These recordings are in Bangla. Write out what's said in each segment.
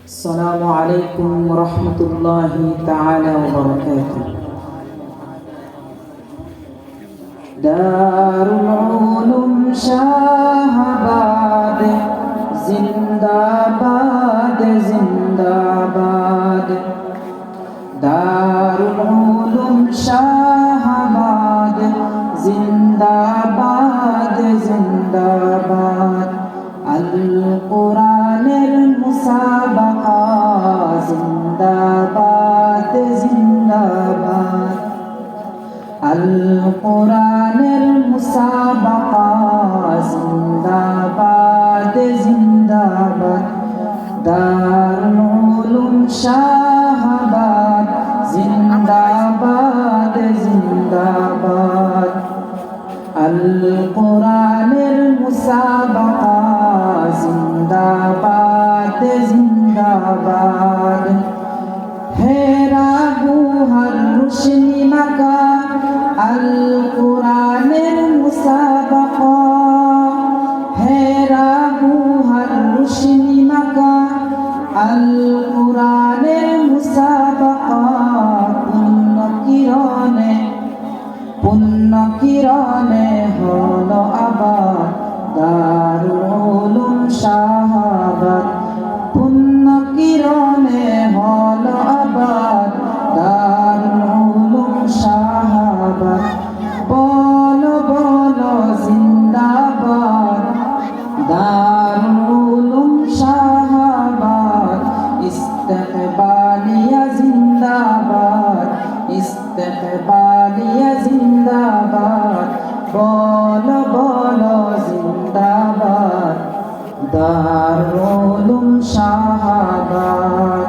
السلام عليكم ورحمة الله تعالى وبركاته. دار العلوم شاهباد زنداباد زنداباد. دار العلوم شاهباد زنداباد زنداباد. القرآن المسابقة زنداباد زنداباد. القرآن المسابقة زنداباد زنداباد. دار العلوم شاهباد زنداباد زنداباد. القرآن المسابقة زنداباد زنداباد. হেরা গুহার রোশনি মাকা আল কোরআনের মুসাবাকা। হেরা গুহার রোশনি মাকা আল কোরআনের মুসাবাকা। পুণ্য কিরণে হলো আবার দারুল উলুম শাহাবাদ। পুণ্য কিরণে হলো আবার দারুল উলুম শাহাবাদ। বলো বলো জিন্দাবাদ দারুল উলুম শাহাবাদ। ইস্তেকবালিয়া জিন্দাবাদ ইস্তেকবালিয়া জিন্দাবাদ। বলো বলো জিন্দাবাদ দারুল উলুম শাহাবাদ।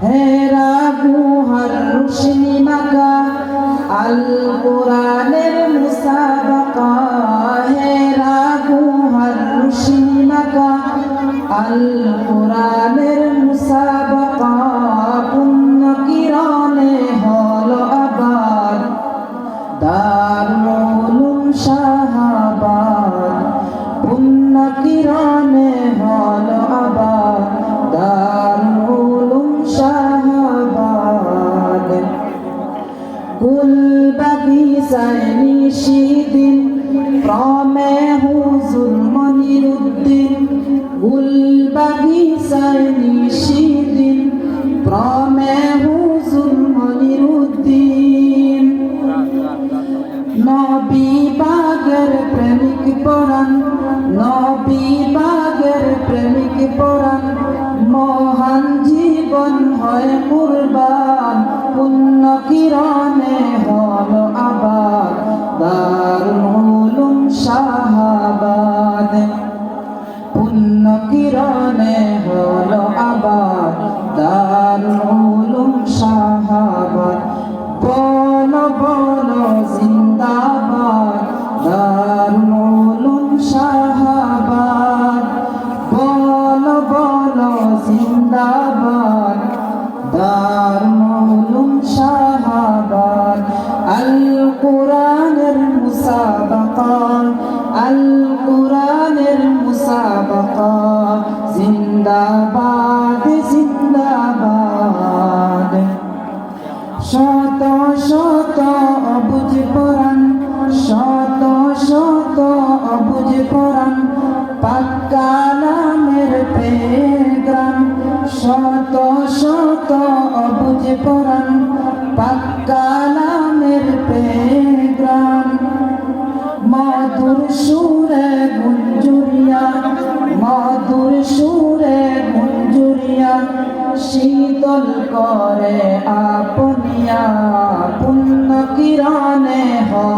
হেরা গুহার রোশনি মাকা আল কোরআনের মুসাবাকা। হেরা গুহার রোশনি মাকা আল কোরআনের মুসাবাকা। পুণ্য কিরণে হলো আবার দারুল উলুম শাহাবাদ। পুণ্য কিরণে হলো আবার দারুল উলুম শাহাবাদ। গুল বাগিচায় নিশিদিন ক্রমে হুজুর মনিরুদ্দিন। গুল বাগিচায় নিশিদিন ক্রমে হুজুর মনিরুদ্দিন। নবী বাগের প্রেমিক পরাণ নবী বাগের প্রেমিক পরাণ। মহান জীবন হয় কুরবান। পুণ্য কিরণে হলো আবার দারুল উলুম শাহাবাদ। পুণ্য কিরণে হলো আবার দারুল উলুম শাহাবাদ। বলো বলো জিন্দাবাদ দারুল উলুম শাহাবাদ। বলো বলো জিন্দাবাদ দারুল উলুম শাহাবাদ। আল কোরআনের মুসাবাকা আল কোরআনের মুসাবাকা জিন্দাবাদ জিন্দাবাদ। শত শত অবুঝ পরাণ শত শত অবুঝ পরাণ। পাক কালামের পেগ্রাম শত শত অবুঝ পরাণ। পাক কালামের পেগ্রাম। মধুর সুরে গুঞ্জুরিয়া মধুর সুরে গুঞ্জুরিয়া। শীতল করে আপনিয়া পুণ্য কিরণে হয়